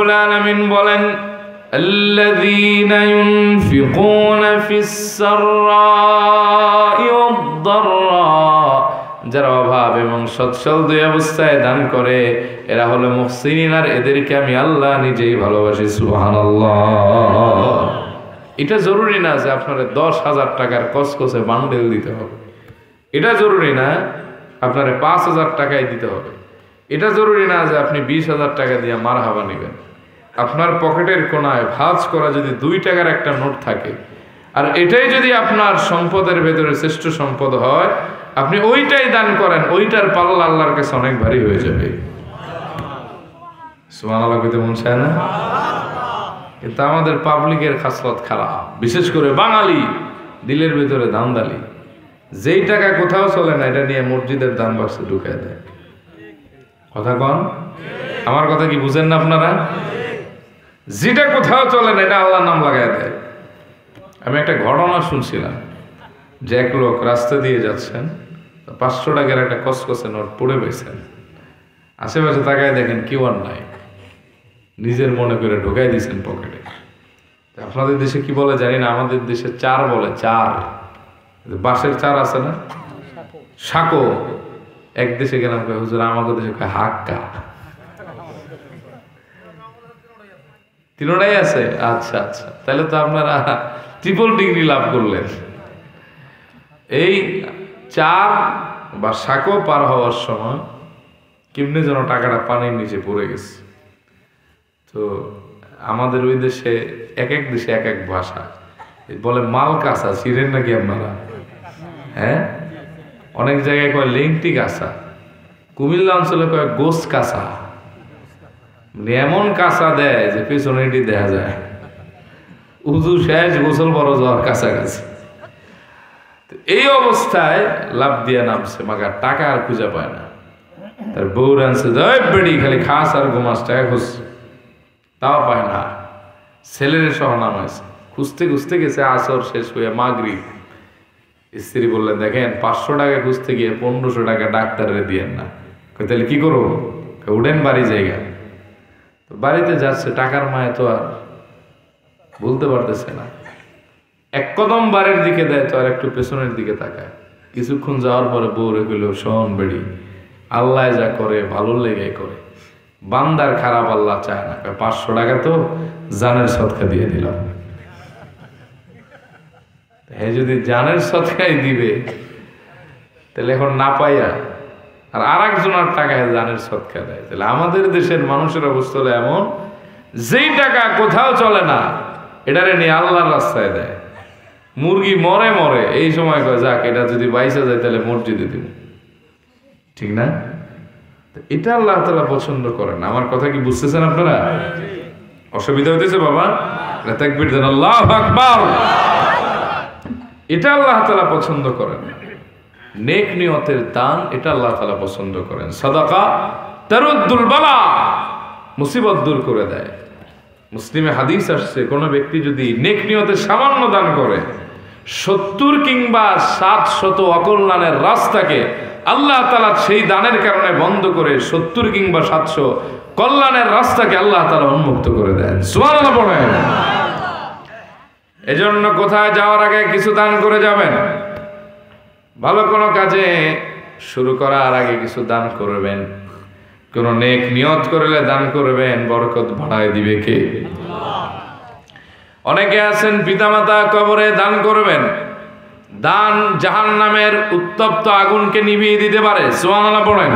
রব্বুল আলামিন বলেন الذين ينفقون في السراء والضراء যারা অভাব এবং সচ্ছল দুই অবস্থায় দান করে এরা হলো মুহসিনিন আর এদেরকে আমি আল্লাহ নিজেই ভালোবাসি সুবহানাল্লাহ। এটা জরুরি না যে আপনারে 10,000 টাকার কসকসে বান্ডেল দিতে হবে, এটা জরুরি না আপনারে 5,000 টাকায় দিতে হবে, এটা জরুরি না যে আপনি 20,000 টাকা দিয়ে মারহাবা নেবেন। আপনার পকেটের কোনায় ভাঁজ করা যদি 2 টাকার একটা নোট থাকে আর এটাই যদি আপনার সম্পদের ভেতরে শ্রেষ্ঠ সম্পদ হয়, আপনি ওইটাই দান করেন, ওইটার পাল্লা আল্লাহর কাছে অনেক ভারী হয়ে যাবে। সুবহানাল্লাহ কইতে মন চায় না? কিন্তু আমাদের পাবলিকের খাসলত খারাপ, বিশেষ করে বাঙালি দিলের ভেতরে দান্দালি। যেই টাকা কোথাও চলে না এটা নিয়ে মসজিদের দান বাক্সে ঢুকায় দেয়। কথা কন, আমার কথা কি বুঝেন না আপনারা? যেটা কোথাও চলে না এটা আল্লাহর নাম লাগায় দেয়। আমি একটা ঘটনা শুনছিলাম যে এক লোক রাস্তা দিয়ে যাচ্ছেন, 500 টাকার একটা কসকসে নোট পড়ে পেয়েছেন, আশেপাশে তাকায় দেখেন কেউ আর নাই, নিজের মনে করে ঢোকাই দিয়েছেন পকেটে। আপনাদের দেশে কি বলে জানি না, আমাদের দেশে চার বলে, চার বাঁশের চার আছে না, সাঁকো। এক দেশে গেলাম হুজুর আমাদের দেশে হাক্কা, তিনটাই আছে। আচ্ছা আচ্ছা, তাহলে তো আপনারা ট্রিপল ডিগ্রি লাভ করলেন। এই চার বা সাঁকো পার হওয়ার সময় কেমনি যেন টাকাটা পানির নিচে পড়ে গেছে। তো আমাদের ওই দেশে এক এক দেশে এক এক ভাষা বলে, মাল কাঁচা চিরেন নাকি আপনারা? হ্যাঁ, অনেক জায়গায় কয় লেংটি কাঁচা, কুমিল্লা অঞ্চলে কয় গোস কাঁচা। এমন কাঁচা দেয় যে পেছনেটি দেখা যায়, উজু শেষ গোসল বড় যাওয়ার কাছাকাছি। এই অবস্থায় লাভ দিয়ে নামছে, মাগা টাকা আর খুঁজে পায় না। তার বউর আনছে, বেড়ি খালি খাস আর ঘুমাস, টাকা খুঁজ, তাও পায় না। ছেলের সহ নামাইছে, খুঁজতে খুঁজতে গেছে আসর শেষ হয়ে মাগরিব। স্ত্রী বললেন, দেখেন 500 টাকা খুঁজতে গিয়ে 1500 টাকা ডাক্তারের দিয়েন না। তাহলে কি করবো? উঠেন বাড়ি জায়গা। তো বাড়িতে যাচ্ছে, টাকার মায়ে তো আর বলতে পারতেছে না। এক কদম বাড়ির দিকে দেয় তো আর একটু পেছনের দিকে তাকায়। কিছুক্ষণ যাওয়ার পরে বউরে কইল, শোন বেড়ি, আল্লাহ যা করে ভালো লেগে করে, বান্দার খারাপ আল্লাহ চায় না। 500 টাকা তো জানের সদকা দিয়ে দিলাম। হ্যাঁ, যদি জানের সদকাই দিবে তাহলে এখন না পাইয়া আর একজনের টাকায় জানের সদকা দেয়। তাহলে আমাদের দেশের মানুষের অবস্থা হলো এমন, যেই টাকা কোথাও চলে না এটারে নিয়ে আল্লাহর রাস্তায় দেয়। মুরগি মরে মরে এই সময় কয়, যাক এটা যদি বাইসা যায় তাহলে মসজিদে দিব, ঠিক না? এটা আল্লাহ তাআলা পছন্দ করেন। আমার কথা কি বুঝতেছেন আপনারা? অসুবিধা হইতেছে বাবা? তাকবীর দেন, আল্লাহু আকবার। এটা আল্লাহ তাআলা পছন্দ করেন। নেক নিয়তের দান, এটা আল্লাহ তাআলা পছন্দ করেন। সাদাকা তারুদ্দুল বালা, মুসিবত দূর করে দেয়। মুসলিমে হাদিস আসছে, কোন ব্যক্তি যদি নেক নিয়তে সামান্য দান করে, 70 কিংবা 700 অকল্যাণের রাস্তাকে আল্লাহ তাআলা সেই দানের কারণে বন্ধ করে 70 কিংবা 700 কল্যাণের রাস্তাকে আল্লাহ তাআলা উন্মুক্ত করে দেন। সুবহানাল্লাহ পড়েন। এজন্য কোথায় যাওয়ার আগে কিছু দান করে যাবেন। ভালো কোনো কাজে শুরু করার আগে কিছু দান করবেন। কোন নেক নিয়ত করলে দান করবেন, বরকত বাড়ায় দিবে কে? অনেকে আছেন পিতামাতা কবরে দান করবেন, দান জাহান্নামের উত্তপ্ত আগুনকে নিভিয়ে দিতে পারে। সুবহানাল্লাহ পড়েন।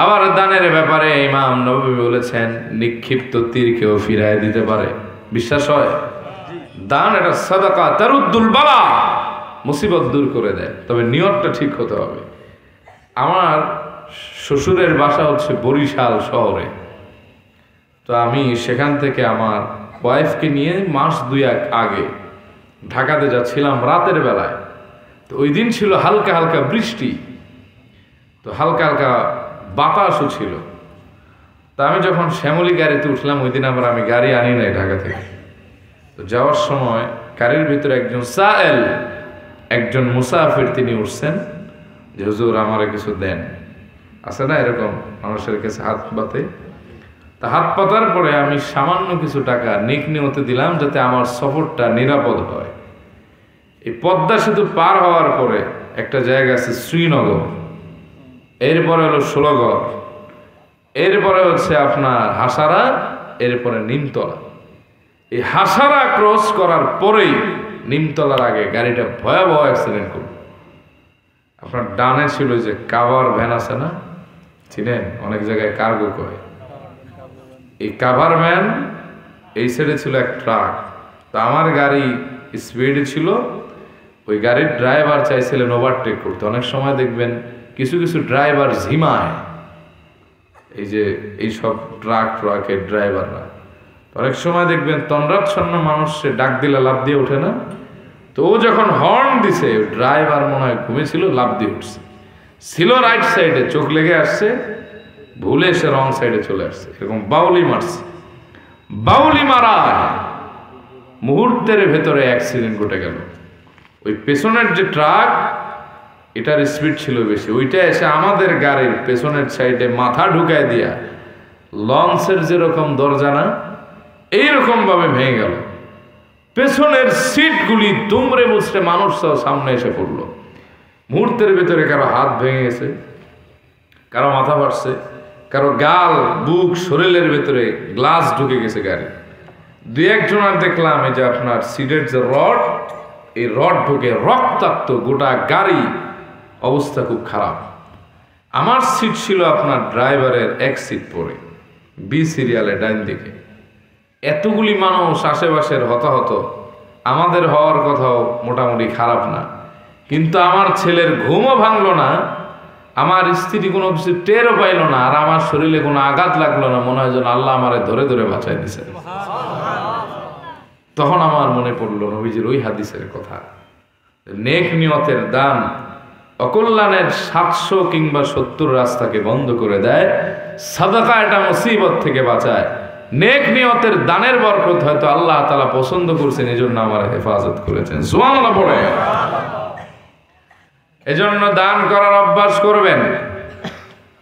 আবার দানের ব্যাপারে ইমাম নববী বলেছেন, নিক্ষিপ্ত তীরকেও ফিরায় দিতে পারে। বিশ্বাস হয়? দান এটা সাদাকা তারুদ্দুল বালা, মুসিবত দূর করে দেয়। তবে নিয়তটা ঠিক হতে হবে। আমার শ্বশুরের বাসা হচ্ছে বরিশাল শহরে। তো আমি সেখান থেকে আমার ওয়াইফকে নিয়ে মাস 2 আগে ঢাকাতে যাচ্ছিলাম রাতের বেলায়। তো ওই দিন ছিল হালকা হালকা বৃষ্টি, তো হালকা হালকা বাতাসও ছিল। তো আমি যখন শ্যামলী গাড়িতে উঠলাম, ওই দিন আবার আমি গাড়ি আনি নাই ঢাকা থেকে। তো যাওয়ার সময় গাড়ির ভিতরে একজন সায়েল, একজন মুসাফির, তিনি উঠছেন যে হুজুর আমারে কিছু দেন। আছে না এরকম মানুষের কাছে হাত বাতে? তা তা হাত পাতার পরে আমি সামান্য কিছু টাকা নেক নিয়তে দিলাম যাতে আমার সফরটা নিরাপদ হয়। এই পদ্মা সেতু পার হওয়ার পরে একটা জায়গা আছে শ্রীনগর, এরপরে হলো ষোলগড়, এরপরে হচ্ছে আপনার হাসারা, এরপরে নিমতলা। এই হাসারা ক্রস করার পরেই নিমতলার আগে গাড়িটা ভয়াবহ অ্যাক্সিডেন্ট করল। আপনার ডানে ছিল যে কাভার ভ্যান আছে না, চিনেন, অনেক জায়গায় কার্গো করে, এই কাভার ভ্যান, এই সাইডে ছিল এক ট্রাক। তো আমার গাড়ি স্পিডে ছিল, ওই গাড়ির ড্রাইভার চাইছিলেন ওভারটেক করতে। অনেক সময় দেখবেন কিছু কিছু ড্রাইভার ঝিমায়, এই যে এইসব ট্রাকের ড্রাইভাররা অনেক সময় দেখবেন তন্দ্রাচ্ছন্ন মানুষ সে ডাক দিলে লাফ দিয়ে ওঠে না। তো ও যখন হর্ন দিছে, ড্রাইভার মনে হয় ঘুমেছিল, লাফ দিয়ে উঠছে, ছিল রাইট সাইডে, চোখ লেগে আসছে, ভুলে সে রং সাইডে চলে আসছে, এরকম বাউলি মারছে। বাউলি মারা মুহূর্তের ভেতরে অ্যাক্সিডেন্ট ঘটে গেল। ওই পেছনের যে ট্রাক, এটার স্পিড ছিল বেশি, ওইটা এসে আমাদের গাড়ির পেছনের সাইডে মাথা ঢুকায় দিয়া লঞ্চের যেরকম দরজা না, এইরকম ভাবে ভেঙে গেল। পেছনের সিটগুলি দুমড়ে মুচড়ে মানুষ সহ সামনে এসে পড়লো। মুহূর্তের ভেতরে কারো হাত ভেঙে গেছে, কারো মাথা ফাটছে, কারো গাল, বুক, শরীরের ভেতরে গ্লাস ঢুকে গেছে গাড়ি। দুই একজনের দেখলাম এই যে আপনার সিটের যে রড, এই রড ঢুকে রক্তাক্ত, গোটা গাড়ি অবস্থা খুব খারাপ। আমার সিট ছিল আপনার ড্রাইভারের এক সিট পরে, বি সিরিয়ালে ডাইন দিকে। এতগুলি মানুষ আশেপাশের হতাহত, আমাদের হওয়ার কথাও মোটামুটি খারাপ না, কিন্তু আমার ছেলের ঘুমও ভাঙলো না, আমার স্ত্রী কোনো কিছু টেরও পাইল না, আর আমার শরীরে কোনো আঘাত লাগলো না। মনে হয় যেন আল্লাহ আমারে ধরে ধরে বাঁচাই দিছে। তখন আমার মনে পড়লো নবীজির ওই হাদিসের কথা, নেক নিয়তের দান অকল্যাণের 700 কিংবা 70 রাস্তাকে বন্ধ করে দেয়। সাদাকা এটা মুসিবত থেকে বাঁচায়। নেক নিয়তের দানের বরকত হয়তো আল্লাহ তাআলা পছন্দ করছেন, এজন্য আমার হেফাজত করেছেন। সুবহানাল্লাহ পড়ে। এজন্য দান করার অভ্যাস করবেন,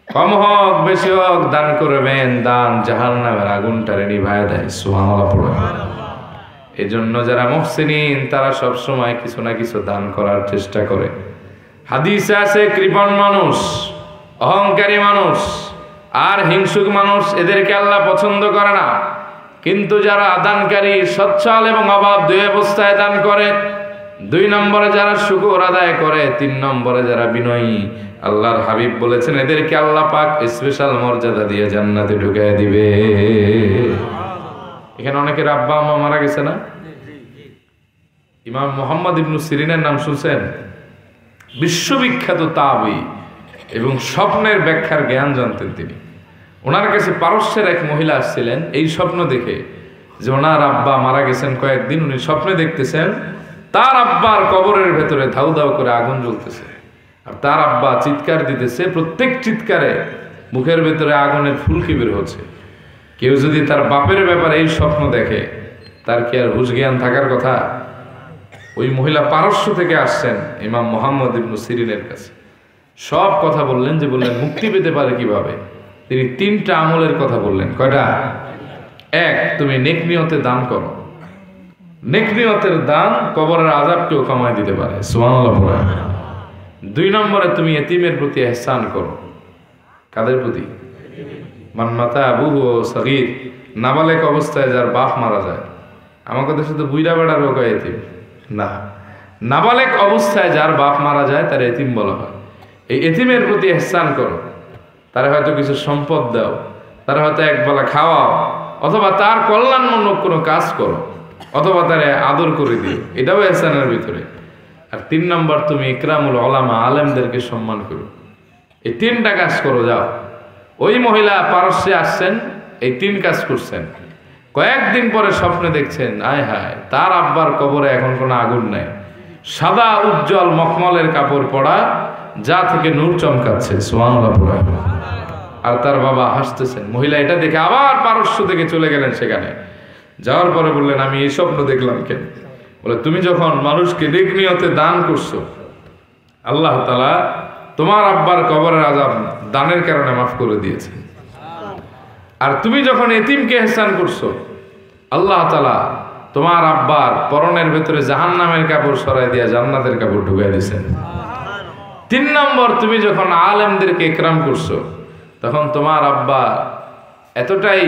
কম হোক বেশি হোক দান করবেন। দান জাহান্নামের আগুনটারে নিভায় দেয়। সুবহানাল্লাহ পড়ে। এজন্য যারা মুহসিনিন তারা সব সময় কিছু না কিছু দান করার চেষ্টা করে। হাদিসে আছে কৃপণ মানুষ, অহংকারী মানুষ আর হিংসুক মানুষ, এদেরকে আল্লাহ পছন্দ করে না। কিন্তু যারা দানকারী, সচ্ছল এবং অভাব দুই অবস্থায় দান করে, 2 নম্বরে যারা শুকর আদায় করে, 3 নম্বরে যারা বিনয়ী, আল্লাহর হাবিব বলেছেন এদেরকে আল্লাহ পাক স্পেশাল মর্যাদা দিয়ে জান্নাতে ঢুকিয়ে দিবে। এখানে অনেকের আব্বা আম্মা মারা গেছে না? ইমাম মুহাম্মদ ইবনে সিরিনের নাম শুনছেন? বিশ্ববিখ্যাত তাবী এবং স্বপ্নের ব্যাখ্যার জ্ঞান জানতেন তিনি। ওনার কাছে পারস্যের এক মহিলা আসছিলেন এই স্বপ্ন দেখে যে ওনার আব্বা মারা গেছেন কয়েকদিন। উনি স্বপ্নে দেখতেছেন তার আব্বার কবরের ভেতরে ধাউ ধাউ করে আগুন জ্বলতেছে, আর তার আব্বা চিৎকার দিতেছে। প্রত্যেক চিৎকারে মুখের ভেতরে আগুনের ফুলকি বের হচ্ছে। কেউ যদি তার বাপের ব্যাপারে এই স্বপ্ন দেখে, তার কি আর হুঁশ জ্ঞান থাকার কথা? ওই মহিলা পারস্য থেকে আসছেন ইমাম মুহাম্মদ ইবনে সিরিনের কাছে, সব কথা বললেন। যে বললেন মুক্তি পেতে পারে কিভাবে, তিনি 3টা আমলের কথা বললেন। কয়টা? 1, তুমি নেক নিয়তে দান করো। নেক নিয়তের দান কবরের আযাবকেও কমায় দিতে পারে। সুবহানাল্লাহ পড়ে। 2 নম্বরে তুমি এতিমের প্রতি ইহসান করো। কাদের প্রতি? মান মাতা আবুহু সগীর, নাবালেক অবস্থায় যার বাপ মারা যায়। আমাকে দেশে তো বুইড়া বেড়া রোগ হয় এতিম না, নাবালেক অবস্থায় যার বাপ মারা যায় তার এতিম বলা হয়। এই এতিমের প্রতি ইহসান করো। তারা হয়তো কিছু সম্পদ দাও, তারা হয়তো একবেলা খাওয়াও, অথবা তার কল্যাণমূলক কোনো কাজ করো, অথবা তারে আদর করে দিও, এটাও ইহসানের ভিতরে। আর 3 নম্বর, তুমি ইকরামুল উলামা, আলেমদেরকে সম্মান করো। এই 3টা কাজ করো, যাও। ওই মহিলা পারস্যে আসছেন, এই 3 কাজ করছেন। কয়েকদিন পরে স্বপ্নে দেখছেন আয় হায়, তার আব্বার কবরে এখন কোনো আগুন নাই, সাদা উজ্জ্বল মখমলের কাপড় পরা, যা থেকে নূর চমকাচ্ছে। সুবহানাল্লাহ পড়ে। আর তার বাবা হাসতেছেন। মহিলা এটা দেখে আবার পারস্য থেকে চলে গেলেন সেখানে। যাওয়ার পরে বললেন আমি এই স্বপ্ন দেখলাম কেন? বলে তুমি যখন মানুষকে নেক নিয়তে দান করছো, আল্লাহ তাআলা তোমার আব্বার কবরের আযাব দানের কারণে মাফ করে দিয়েছে। আর তুমি যখন এতিমকে ইহসান করছো, আল্লাহ তাআলা তোমার আব্বার পরনের ভেতরে জাহান্নামের কাপড় সরাই দিয়া জান্নাতের কাপড় ঢুকাই দিয়েছেন। 3 নম্বর, তুমি যখন আলেমদেরকে ইকরাম করছো, তখন তোমার আব্বা এতটাই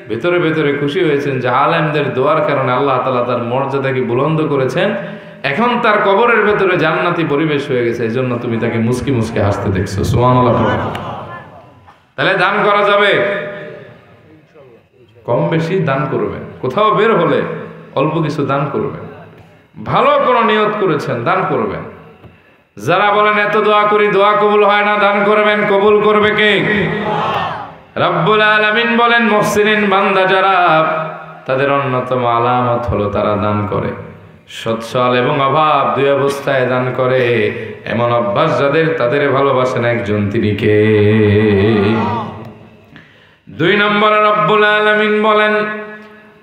ভেতরে ভেতরে খুশি হয়েছেন যে আলেমদের দোয়ার কারণে আল্লাহ তাআলা তার মর্যাদাকে বুলন্দ করেছেন। এখন তার কবরের ভেতরে জান্নাতি পরিবেশ হয়ে গেছে, এই জন্য তুমি তাকে মুস্কি মুস্কি হাসতে দেখছো। সুবহানাল্লাহ। তাহলে দান করা যাবে, কম বেশি দান করবেন। কোথাও বের হলে অল্প কিছু দান করবেন। ভালো কোনো নিয়ত করেছেন, দান করবেন। যারা বলেন এত দোয়া করি দোয়া কবুল হয় না, দান করবেন, কবুল করবে কে? রব্বুল আলামিন বলেন মুহসিনিন বান্দা যারা, তাদের অন্যতম আলামত হলো তারা দান করে। সচ্ছল এবং অভাব দুই অবস্থায় দান করে। এমন অভ্যাস যাদের, তাদের ভালোবাসেন একজন, তিনি কে? 2 নম্বরে রব্বুল আলামিন বলেন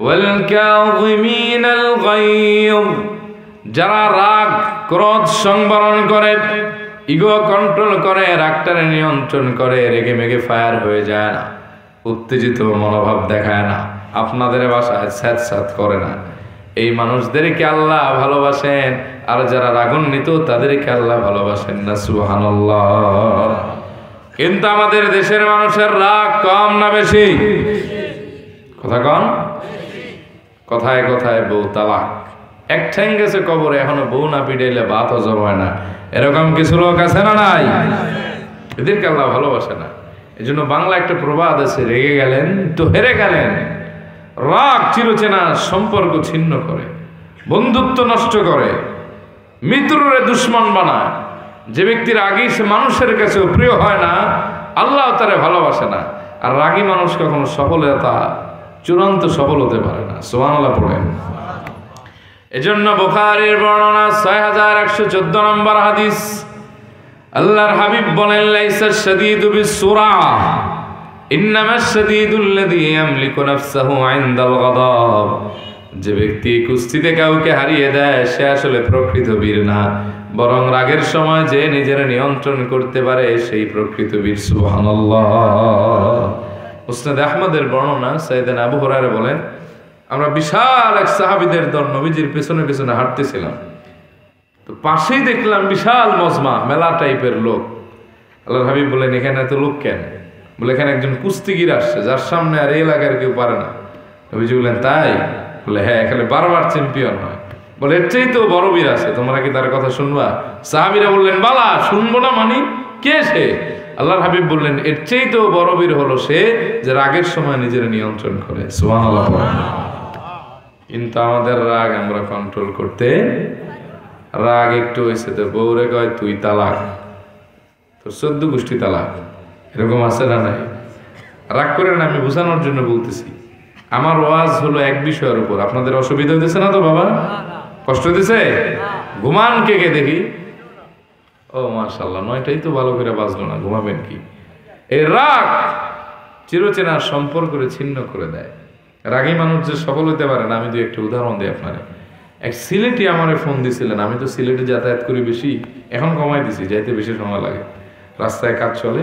ওয়াল কাযিমিনাল গায়য, যারা রাগ ক্রোধ সংবরণ করে, ইগো কন্ট্রোল করে, রাগটারে নিয়ন্ত্রণ করে, রেগে মেগে ফায়ার হয়ে যায় না, উত্তেজিত মনোভাব দেখায় না, আপনাদের বাসায় স্যাঁতস্যাঁত করে না, এই মানুষদেরকে আল্লাহ ভালোবাসেন। আর যারা রাগান্বিত তাদেরকে আল্লাহ ভালোবাসেন না। সুবহানাল্লাহ। কিন্তু আমাদের দেশের মানুষের রাগ কম না বেশি? কথা কম। কথায় কথায় বউ তালাক, এক ঠ্যাং গেছে কবরে, এখনো বউ না পিটাইলে ভাতও জমায় না। এরকম কিছু লোক আছে না নাই? এদেরকে আল্লাহ ভালোবাসে না। এই জন্য বাংলা একটা প্রবাদ আছে, রেগে গেলেন তো হেরে গেলেন। রাগ চিরচেনা সম্পর্ক ছিন্ন করে, বন্ধুত্ব নষ্ট করে, মিত্ররে দুশ্মন বানায়। যে ব্যক্তির রাগী সে মানুষের কাছেও প্রিয় হয় না, আল্লাহ তারে ভালোবাসে না। আর রাগী মানুষ কখনো সফলতা, চূড়ান্ত সফল হতে পারে না। সুবহানাল্লাহ পড়েন। এজন্য বুখারীর বর্ণনা 6114 নম্বর হাদিস, আল্লাহর হাবিব বলেন লাইসা শাদীদু বিসসুরা ইন্নামাশ শাদীদুল্লাযী ইয়ামলিকু নাফসাহু ইনদাল গাদাব। যে ব্যক্তি কুস্তিতে কাউকে হারিয়ে দেয় সে আসলে প্রকৃত বীর না, বরং রাগের সময় যে নিজের নিয়ন্ত্রণ করতে পারে সেই প্রকৃত বীর। সুবহানাল্লাহ। মুসনাদ আহমদের বর্ণনা, সাইয়েদনা আবু হুরায়রা বলেন আমরা বিশাল এক সাহাবীদের দল নবীজির পেছনে পেছনে হাঁটতেছিলাম, তো পাশেই দেখলাম বিশাল মজমা, মেলা টাইপের লোক। আল্লাহর হাবিব বলেন এখানে এত লোক কেন? বলে এখানে একজন কুস্তিগির আসছে যার সামনে আর এই এলাকার কেউ পারে না। নবীজি বললেন তাই? বলে হ্যাঁ, এখানে 12 বার চ্যাম্পিয়ন হয়। বলে এর চাইতেও বড় বীর আছে, তোমরা কি তার কথা শুনবা? সাহাবীরা বললেন বালা, শুনবো না মানে? কে সে? আল্লাহর হাবিব বললেন এর চাইতেও বড় বীর হলো সে যে রাগের সময় নিজের নিয়ন্ত্রণ করে। সুবহানাল্লাহ। কিন্তু আমাদের রাগ আমরা কন্ট্রোল করতে, রাগ একটু হয়েছে তো বউরে কয় তুই তালাক, তোর 14 গোষ্ঠী তালাক, এরকম আছে না নাই? রাগ করে না, আমি বোঝানোর জন্য বলতেছি। আমার ওয়াজ হলো এক বিষয়ের উপর, আপনাদের অসুবিধা হইতেছে না তো বাবা? কষ্ট হইতেছে? ঘুমান কে কে দেখি? ও মাশাআল্লাহ, 9টাই তো ভালো করে বাজলো না, ঘুমাবেন কি? এই রাগ চিরচেনা সম্পর্ককে ছিন্ন করে দেয়। রাগী মানুষ যে সফল হতে পারে না, আমি দু একটা উদাহরণ দিই আপনারে। এক সিলেটি আমারে ফোন দিছিলেন, আমি তো সিলেটে যাতায়াত করি বেশি, এখন কমাই দিছি, যাইতে বেশি সময় লাগে, রাস্তায় কাজ চলে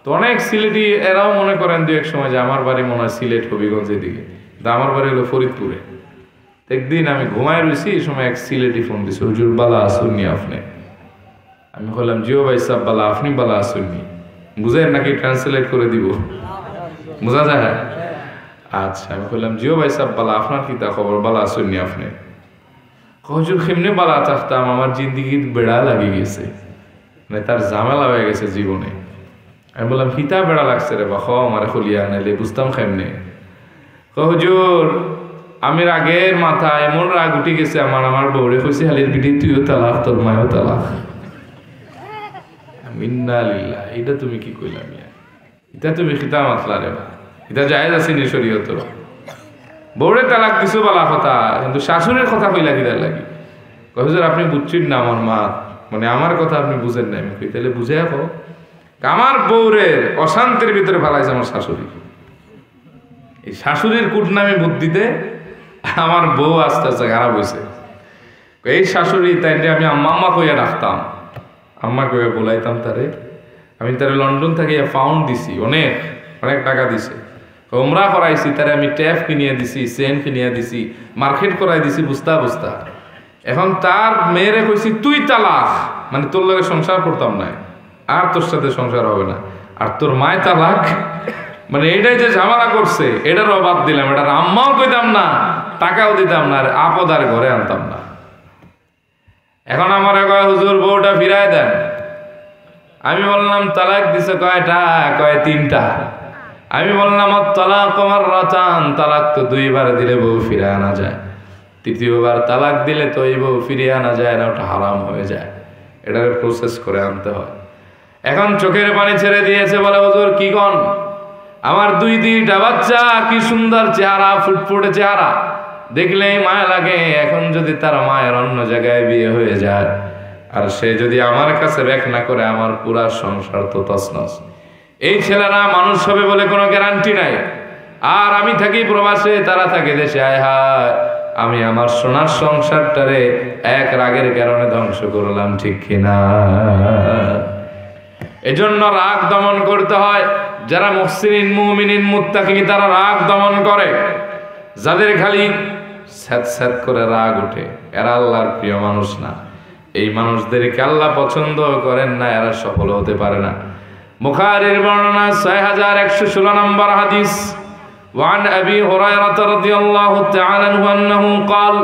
তো। অনেক সিলেটি এরাও মনে করেন দু এক সময় যে আমার বাড়ি মনে হয় সিলেট হবিগঞ্জের দিকে, কিন্তু আমার বাড়ি হলো ফরিদপুরে। একদিন আমি ঘুমায় রয়েছি, এই সময় এক সিলেটি ফোন দিছে, হুজুর বালা আসুননি আপনি? আমি বললাম জিও ভাই সাহেব বালা, আপনি বালা আসুননি? বুঝেন নাকি ট্রান্সলেট করে দিব? বোঝা যায়? আচ্ছা, আমি বললাম জিও ভাই সাহেব বালা, আপনার কি তা খবর? বালা আসুননি আপনি? হুজুর কেমনে বালা থাকতাম, আমার জিন্দিগি বেড়া লাগিয়ে গেছে, মানে তার ঝামেলা হয়ে গেছে জীবনে। আমি বললাম ফিতা বেড়া লাগছে রে বা, আমার খুলিয়া নাইলে বুঝতাম কেমনে? হুজুর আমি রাগের মাথা এমন রাগ উঠে গেছে আমার বউরে কইছে হালির বিটি তুইও তালাক, তোর মায়ও তালাক। ইন্না লিল্লাহ, এটা তুমি কি কইলা মিয়া? এটা তুমি খিতা মাতলা রে বা, এটা জায়েজ আছে নি শরীয়ত? বউরে তালাক দিছো বলা কথা, কিন্তু শাশুড়ির কথা কইলা কিদার লাগি? হুজুর আপনি বুঝছেন না আমার মা, মানে আমার কথা আপনি বুঝেন না। আমি কই তাহলে বুঝে রাখো, আমার বউরে অশান্তির ভিতরে ফেলাইছে আমার শাশুড়ি। এই শাশুড়ির কুটনামি বুদ্ধিতে আমার বউ আস্তে আস্তে খারাপ হয়েছে। এই শাশুড়ি তাই আমি আম্মা কইয়া ডাকতাম, আম্মা কইয়া বলাইতাম তারে। আমি তারে লন্ডন থেকে পাউন্ড দিছি, অনেক অনেক টাকা দিছে। ওমরা করাইছি, তারে আমি ট্যাপ কিনিয়ে দিছি, চেন কিনিয়ে দিছি, মার্কেট করাই দিছি বুঝতা বুঝতা। এখন তার মেয়েরে কইছি তুই তালাক, মানে তোর লগে সংসার করতাম না, আর তোর সাথে সংসার হবে না। আর তোর মায় তালাক, মানে এটাই যে ঝামেলা করছে, এটারও বাদ দিলাম, এটার আম্মাও কইতাম না, টাকাও দিতাম না, আর আপদ আর ঘরে আনতাম না। এখন আমার কয় হুজুর বউটা ফিরাই দেন। আমি বললাম তালাক দিছে কয়টা? কয় 3টা। আমি বললাম তালাক তোমার রাতান, তালাক তো 2বার দিলে বউ ফিরে আনা যায়, 3য়বার তালাক দিলে তো এই বউ ফিরিয়ে আনা যায় না, ওটা হারাম হয়ে যায়, এটাকে প্রসেস করে আনতে হয়। এখন চোখের পানি ছেড়ে দিয়েছে, বলে হুজুর কি কন, আমার 2টা বাচ্চা, কি সুন্দর চেহারা, ফুটফুটে চেহারা, দেখলেই মায়া লাগে। এখন যদি তার মায়ের অন্য জায়গায় বিয়ে হয়ে যায়, আর সে যদি আমার কাছে ব্যাক না করে, আমার পুরা সংসার তো তছনছ। এই ছেলেরা মানুষ হবে বলে কোনো গ্যারান্টি নাই। আর আমি থাকি প্রবাসে, তারা থাকে দেশে। আয় হায়, আমি আমার সোনার সংসারটারে এক রাগের কারণে ধ্বংস করলাম, ঠিক কিনা? এজন্য রাগ দমন করতে হয়। যারা মুহসিনিন, মুমিনিন, মুত্তাকি, তারা রাগ দমন করে। যাদের খালি স্যাঁত স্যাঁত করে রাগ উঠে, এরা আল্লাহর প্রিয় মানুষ না। এই মানুষদেরকে আল্লাহ পছন্দ করেন না, এরা সফল হতে পারে না। বুখারীর বর্ণনা 6116 নম্বর হাদিস। وعن أبي هريرة رضي الله تعالى عنه أنه قال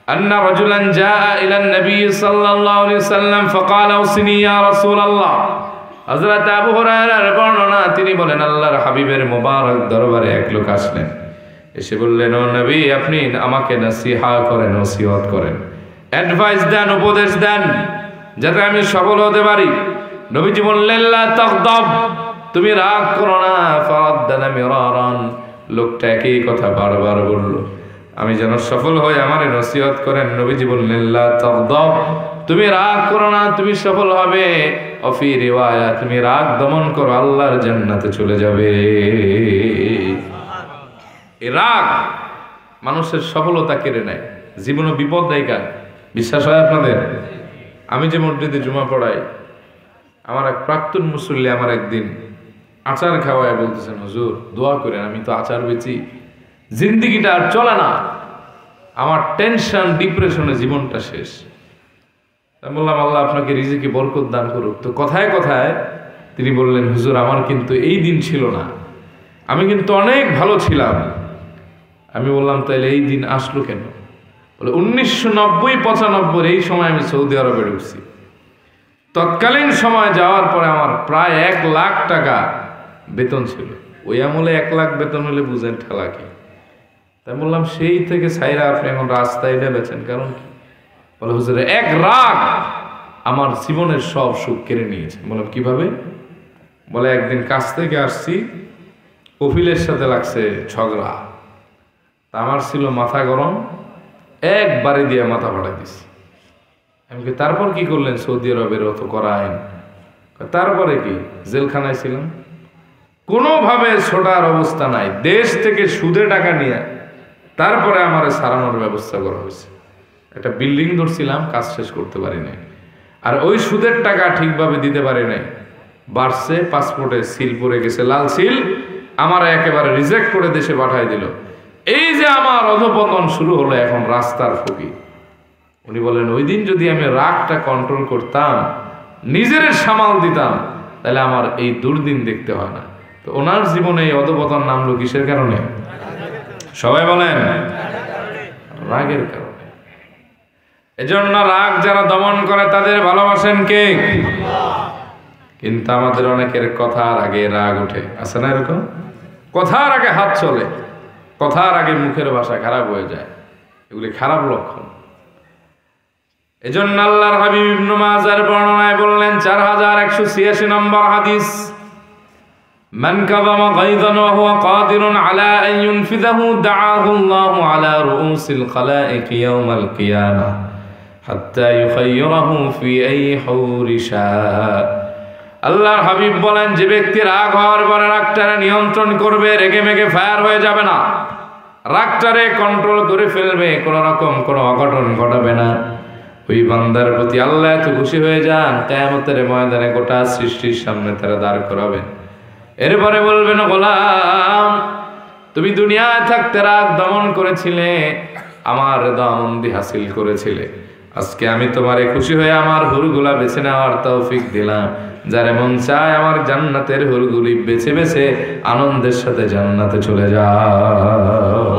أن رجلا جاء إلى النبي صلى الله عليه وسلم فقال أوصني يا رسول الله। হযরত আবু হুরায়রার বর্ণনা, তিনি বলেন আল্লাহর হাবিবের মোবারক দরবারে এক লোক আসলেন, এসে বললেন, ও নবী, আপনি আমাকে নসিহা করেন, নসিহত করেন, অ্যাডভাইস দেন, উপদেশ দেন, যাতে আমি সফল হতে পারি। নবীজি বললেন, লা তাগদাব, তুমি রাগ করো না। ফারাদ্দানা মিরারান, লোকটা একই কথা বারবার বলল, আমি যেন সফল হই, আমারে নসিহত করেন। নবীজি বললেন, লা তাগদাব, তুমি রাগ করো না, তুমি সফল হবে। অফি রিওয়ায়া, তুমি রাগ দমন করো, আল্লাহর জান্নাতে চলে যাবে। এই রাগ মানুষের সফলতা কেড়ে নেয়, জীবনে বিপদ দেয়। কার বিশ্বাস হয় আপনাদের? আমি যে মসজিদে জুমা পড়াই, আমার এক প্রাক্তন মুসল্লি আমার একদিন আচার খাওয়ায় বলতেছেন, হুজুর দোয়া করেন, আমি তো আচার বেচি, জিন্দিগিটা আর চলে না, আমার টেনশন, ডিপ্রেশনে জীবনটা শেষ। আমি বললাম, আল্লাহ আপনাকে রিজিকে বরকত দান করুক। তো কথায় কথায় তিনি বললেন, হুজুর আমার কিন্তু এই দিন ছিল না, আমি কিন্তু অনেক ভালো ছিলাম। আমি বললাম, তাইলে এই দিন আসলো কেন? বলে 1990-95 এই সময় আমি সৌদি আরবে ঢুকছি। তৎকালীন সময় যাওয়ার পরে আমার প্রায় 1 লাখ টাকা বেতন ছিল। ওই আমলে 1 লাখ বেতন হলে বুঝেন ঠেলা কি। তাই বললাম, সেই থেকে ছাইরা আপনি এখন রাস্তায় বেচেন, কারণ কি? বলে, হুজুর এক রাগ আমার জীবনের সব সুখ কেড়ে নিয়েছে। বললাম, কিভাবে? বলে, একদিন কাজ থেকে আসছি, কফিলের সাথে লাগছে ঝগড়া, তা আমার ছিল মাথা গরম, একবারে দিয়ে মাথা ফাটাই দিছি। আমি কি, তারপর কি করলেন? সৌদি আরবের অত করা আইন। তারপরে কি? জেলখানায় ছিলাম, কোনোভাবে ছোটার অবস্থা নাই, দেশ থেকে সুদে টাকা নিয়ে তারপরে আমার সারানোর ব্যবস্থা করা হয়েছে। একটা বিল্ডিং ধরছিলাম, কাজ শেষ করতে পারি নাই, আর ওই সুদের টাকা ঠিকভাবে দিতে পারি নাই। বাড়ছে, পাসপোর্টে সিল পড়ে গেছে, লাল সিল, আমার একেবারে রিজেক্ট করে দেশে পাঠাই দিল। এই যে আমার অধপতন শুরু হলো, এখন রাস্তার ফকির। উনি বলেন, ওই দিন যদি আমি রাগটা কন্ট্রোল করতাম, নিজের সামাল দিতাম, তাহলে আমার এই দুর্দিন দেখতে হয় না। তো ওনার জীবনে এই অধপতন নামলো কিসের কারণে? সবাই বলেন, রাগের কারণে। এজন্য রাগ যারা দমন করে তাদের ভালোবাসেন কে? কিন্তু আমাদের অনেকের কথার আগে রাগ ওঠে, আছে না এরকম? কথার আগে হাত চলে, কথার আগে মুখের ভাষা খারাপ হয়ে যায়, এগুলি খারাপ লক্ষণ। এজন্য আল্লাহর হাবিব ইবনে মাজার বর্ণনায় বললেন, 4186 নম্বর হাদিস, মান কাযামা গায়যান ওয়া হুয়া কাদিরুন আলা আন ইউনফিযাহু দাআহু আল্লাহু আলা রুউসিল খালাইক ইয়াওমাল কিয়ামাহ হাত্তা ইউখায়্যিরাহু ফি আই হুরি শা। আল্লাহর হাবিব বলেন, যে ব্যক্তি রাগ হওয়ার পরে রাগটারে নিয়ন্ত্রণ করবে, রেগে মেগে ফায়ার হয়ে যাবে না, রাগটারে কন্ট্রোল করে ফেলবে, কোনো রকম কোনো অঘটন ঘটাবে না, ওই বান্দার প্রতি আল্লাহ এত খুশি হয়ে যান, কিয়ামতের ময়দানে গোটা সৃষ্টির সামনে তারা দাঁড় করাবেন। এরপরে বলবেন গোলাম তুমি দুনিয়ায় থাকতে রাগ দমন করেছিলে, আমার দমনদি হাসিল করেছিলে, আজকে আমি তোমারে খুশি হয়ে আমার হুরগুলা বেছে নেওয়ার তৌফিক দিলাম। যারে মন চায় আমার জান্নাতের হুরগুলি বেছে বেছে আনন্দের সাথে জান্নাতে চলে যাও।